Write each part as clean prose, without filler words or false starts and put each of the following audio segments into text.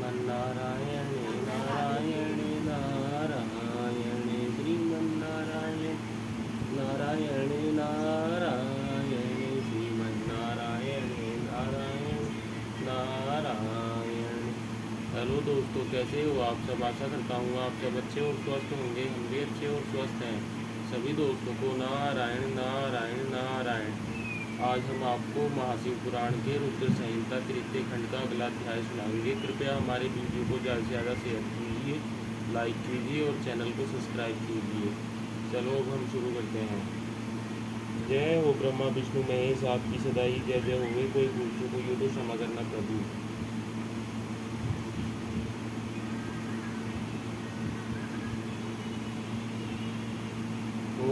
Sriman Narayana Narayan Narayan Sriman Narayana Narayan Narayan Sriman Narayana Narayan Narayan. Hello दोस्तों, कैसे हो आप सब? आशा करता हूँ आप सब अच्छे और स्वस्थ होंगे। हम भी अच्छे और स्वस्थ हैं। सभी दोस्तों को नारायण नारायण नारायण। आज हम आपको महाशिव पुराण के रुद्र संहिता तृतीय खंड का अगला अध्याय सुनाएंगे। कृपया हमारे वीडियो को ज़्यादा से ज़्यादा शेयर कीजिए, लाइक कीजिए और चैनल को सब्सक्राइब कीजिए। चलो अब हम शुरू करते हैं। जय हो ब्रह्मा विष्णु महेश, आपकी सदाई जय जय होवे। कोई भूल चूक हुई हो तो क्षमा करना प्रभु।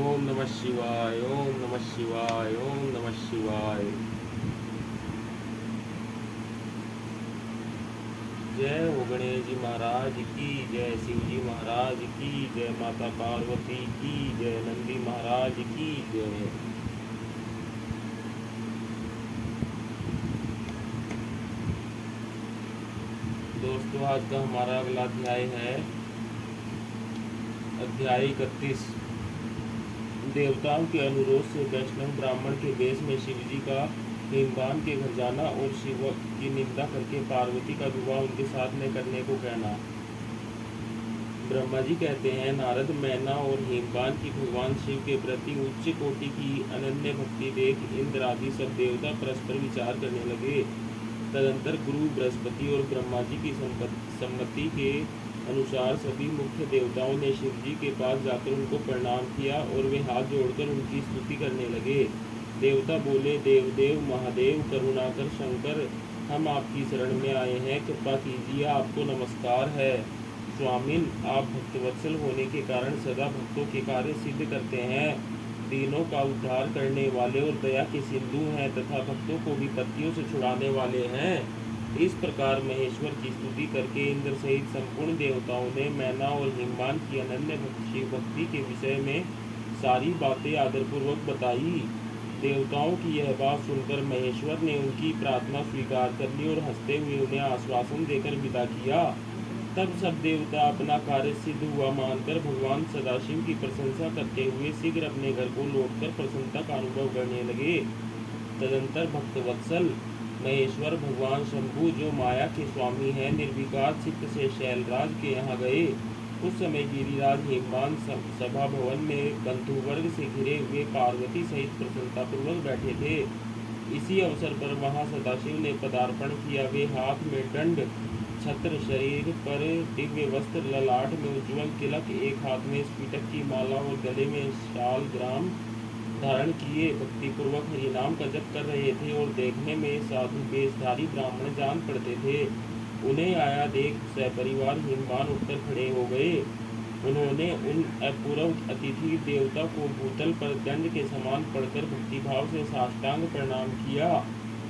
ओम नमः शिवाय, ओम नमः शिवाय, ओम नमः शिवाय। जय हो गणेश जी महाराज की जय, शिव जी महाराज की जय, माता पार्वती की जय, नंदी महाराज की जय। दोस्तों, आज का हमारा अगला अध्याय है अध्याय 31। देवताओं के अनुरोध से वैष्णव ब्राह्मण के वेश में शिव जी का हिमवान के घर जाना और शिव की निंदा करके पार्वती का विवाह उनके साथ में करने को कहना। ब्रह्मा जी कहते हैं, नारद, मैना और हिमवान की भगवान शिव के प्रति उच्च कोटि की अनन्य भक्ति देख इंद्र आदि सब देवता परस्पर विचार करने लगे। तदंतर गुरु बृहस्पति और ब्रह्मा जी की सम्मति के अनुसार सभी मुख्य देवताओं ने शिव जी के पास जाकर उनको प्रणाम किया और वे हाथ जोड़कर उनकी स्तुति करने लगे। देवता बोले, देवदेव महादेव करुणाकर शंकर, हम आपकी शरण में आए हैं, कृपा कीजिए, आपको नमस्कार है। स्वामिन, आप भक्तवत्सल होने के कारण सदा भक्तों के कार्य सिद्ध करते हैं, दीनों का उद्धार करने वाले और दया के सिंधु हैं तथा भक्तों को विपत्तियों से छुड़ाने वाले हैं। इस प्रकार महेश्वर की स्तुति करके इंद्र सहित संपूर्ण देवताओं ने मैना और हिमवान की अनन्य शिव भक्ति के विषय में सारी बातें आदरपूर्वक बताई। देवताओं की यह बात सुनकर महेश्वर ने उनकी प्रार्थना स्वीकार कर ली और हंसते हुए उन्हें आश्वासन देकर विदा किया। तब सब देवता अपना कार्य सिद्ध हुआ मानकर भगवान सदाशिव की प्रशंसा करते हुए शीघ्र अपने घर को लौटकर प्रसन्नता का अनुभव करने लगे। तदंतर भक्तवत्सल महेश्वर भगवान शंभु, जो माया के स्वामी हैं, निर्विकार चित्त से शैलराज के यहाँ गए। उस समय गिरिराज हिमवान सभा भवन में बंधु वर्ग से घिरे हुए पार्वती सहित प्रसन्नतापूर्वक बैठे थे। इसी अवसर पर वहां सदाशिव ने पदार्पण किया। वे हाथ में दंड छत्र, शरीर पर दिव्य वस्त्र, ललाट में उज्ज्वल तिलक, एक हाथ में स्फटिक की माला और गले में शाल ग्राम धारण किए भक्तिपूर्वक हरिनाम का जप कर रहे थे और देखने में साधु वेशधारी ब्राह्मण जान पड़ते थे। उन्हें आया देख सपरिवार हिमवान उठकर खड़े हो गए। उन्होंने उन अपूर्व अतिथि देवता को भूतल पर दंड के समान पड़कर भक्तिभाव से साष्टांग प्रणाम किया।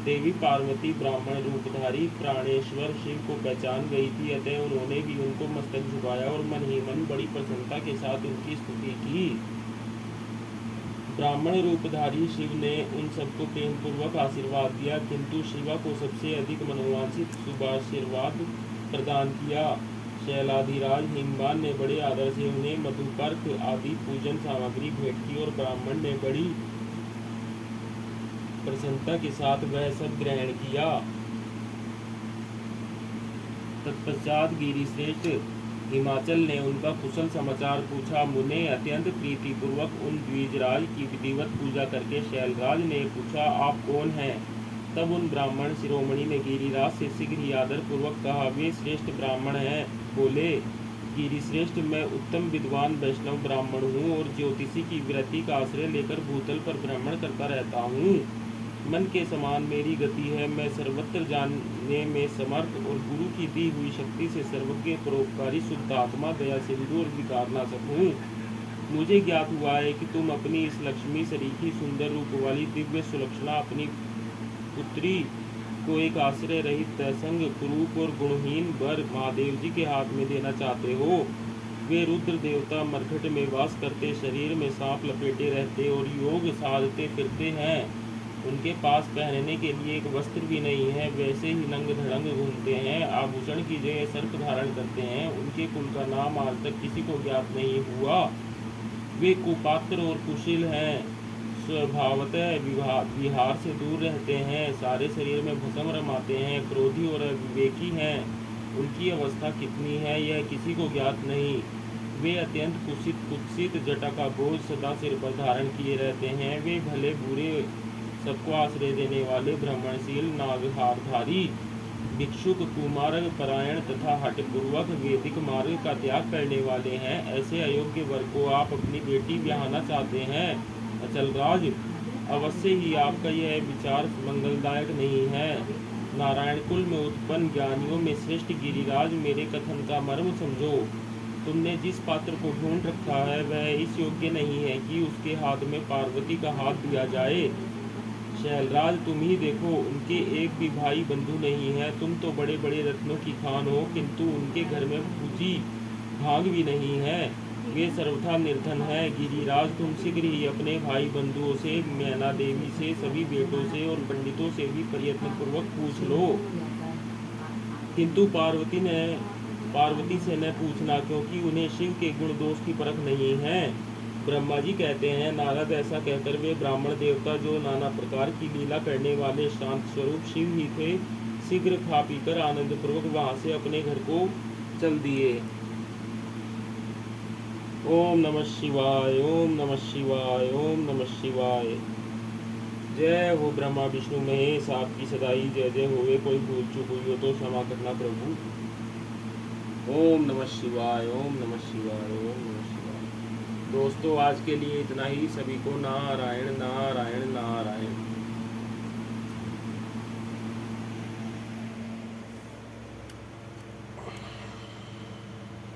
देवी पार्वती ब्राह्मण रूपधारी प्राणेश्वर शिव को पहचान गई थी, अतः उन्होंने भी उनको मस्तक झुकाया और मन ही मन बड़ी प्रसन्नता के साथ उनकी स्तुति की। ब्राह्मण रूपधारी शिव ने उन सबको प्रेम पूर्वक आशीर्वाद दिया, किंतु शिवा को सबसे अधिक मनोवांछित शुभाशीर्वाद प्रदान किया। शैलाधिराज हिमवान ने बड़े आदर से उन्हें मधुपर्क आदि पूजन सामग्री भेंट की और ब्राह्मण ने बड़ी प्रसन्नता के साथ वह सब ग्रहण किया। तत्पश्चात गिरिश्रेष्ठ हिमाचल ने उनका कुशल समाचार पूछा। मुने अत्यंत प्रीतिपूर्वक उन द्विजराज की विधिवत पूजा करके शैलराज ने पूछा, आप कौन हैं? तब उन ब्राह्मण शिरोमणि ने गिरिराज से शीघ्र ही आदर पूर्वक कहा, वे श्रेष्ठ ब्राह्मण हैं। बोले, गिरिश्रेष्ठ, मैं उत्तम विद्वान वैष्णव ब्राह्मण हूँ और ज्योतिषी की वृत्ति का आश्रय लेकर भूतल पर भ्रमण करता रहता हूँ। मन के समान मेरी गति है, मैं सर्वत्र जानने में समर्थ और गुरु की दी हुई शक्ति से सर्वज्ञ परोपकारी शुद्ध आत्मा, दया सिंधु और विकारनाशक हूँ। मुझे ज्ञात हुआ है कि तुम अपनी इस लक्ष्मी सरीखी सुंदर रूप वाली दिव्य सुलक्षणा अपनी पुत्री को एक आश्रय रहित संग कुरूप और गुणहीन वर महादेव जी के हाथ में देना चाहते हो। वे रुद्र देवता मरघट में वास करते, शरीर में सांप लपेटे रहते और योग साधते फिरते हैं। उनके पास पहनने के लिए एक वस्त्र भी नहीं है, वैसे ही नंग धड़ंग घूमते हैं, आभूषण की जगह सर्प धारण करते हैं। उनके कुल का नाम आज तक किसी को ज्ञात नहीं हुआ। वे कुपात्र और कुशील हैं, स्वभावतः विहार से दूर रहते हैं, सारे शरीर में भस्म रमाते हैं, क्रोधी और अविवेकी हैं। उनकी अवस्था कितनी है यह किसी को ज्ञात नहीं। वे अत्यंत कुत्सित जटा का बोझ सदा सिर पर धारण किए रहते हैं। वे भले बुरे सबको आश्रय देने वाले, ब्राह्मणशील, नागहारधारी, भिक्षुक, कुमार्ग परायण तथा हठपूर्वक वैदिक मार्ग का त्याग करने वाले हैं। ऐसे अयोग्य वर को आप अपनी बेटी ब्याहना चाहते हैं अचल राज, अवश्य ही आपका यह विचार मंगलदायक नहीं है। नारायण कुल में उत्पन्न ज्ञानियों में श्रेष्ठ गिरिराज, मेरे कथन का मर्म समझो। तुमने जिस पात्र को ढूंढ रखा है वह इस योग्य नहीं है कि उसके हाथ में पार्वती का हाथ दिया जाए। शैलराज, तुम ही देखो, उनके एक भी भाई बंधु नहीं है। तुम तो बड़े बड़े रत्नों की खान हो, किंतु उनके घर में पूजी भाग भी नहीं है। वे सर्वथा निर्धन है। गिरिराज, तुम शीघ्र ही अपने भाई बंधुओं से, मैना देवी से, सभी बेटों से और पंडितों से भी प्रयत्न पूर्वक पूछ लो, किंतु पार्वती से न पूछना, क्योंकि उन्हें शिव के गुण दोष की परख नहीं है। ब्रह्मा जी कहते हैं, नारद, ऐसा कहकर वे ब्राह्मण देवता, जो नाना प्रकार की लीला करने वाले शांत स्वरूप शिव ही थे, शीघ्र खा पीकर आनंद पूर्वक वहां से अपने घर को चल दिए। ओम नमः शिवाय, ओम नमः शिवाय, ओम नमः शिवाय। जय हो ब्रह्मा विष्णु महेश, आपकी सदाई जय जय होवे। कोई भूल चूक हुई हो तो क्षमा करना प्रभु। ओम नमः शिवाय, ओम नमः शिवाय, ओम नमः शिवाय। दोस्तों, आज के लिए इतना ही। सभी को नारायण नारायण नारायण।